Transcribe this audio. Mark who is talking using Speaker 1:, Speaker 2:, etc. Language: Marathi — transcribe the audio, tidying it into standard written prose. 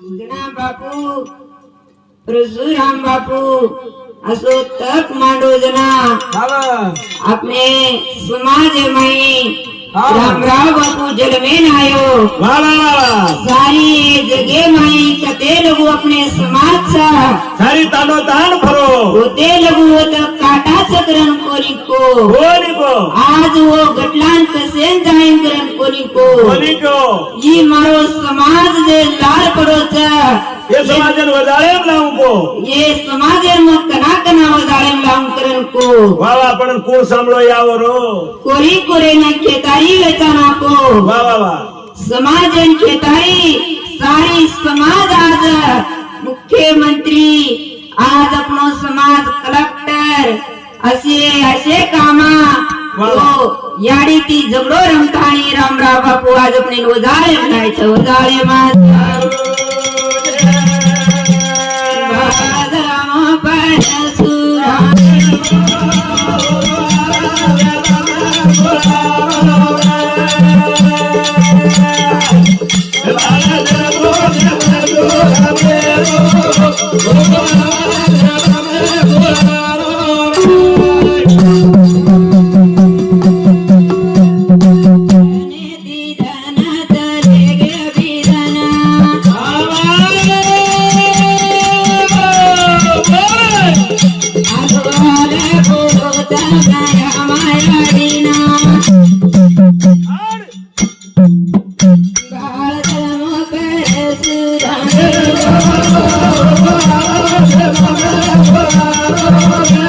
Speaker 1: जना बापू परशुराम बापू असो तक मांडो जना अपने समाज में रामराव बापू जल में नायो सारी जगह माई कते लोग अपने समाज सा
Speaker 2: सारी तानो तान फरो
Speaker 1: होते लोग वो तो काटा सकरन कोरी को आज वो गटलान कसेन जाइन करन कोरी को ये मारो समाज दे लाल पड़ो चा
Speaker 2: ये समाजन वजाळेम लावूं को
Speaker 1: ये समाजन मत कना वजाळेम लावूं करन को
Speaker 2: वावा पण कोण सांभळो यावरो
Speaker 1: कोरी ना खेतारी वेचाना को
Speaker 2: वा वा वा
Speaker 1: समाजन खेतारी सारी समाज आज मुख्यमंत्री आज अपनो समाज कलेक्टर असे कामा तो याडी ती झगडो रमताणी रामराव बापू आज अपने वजाळे बनायचं वजाळे माझ
Speaker 3: Oh,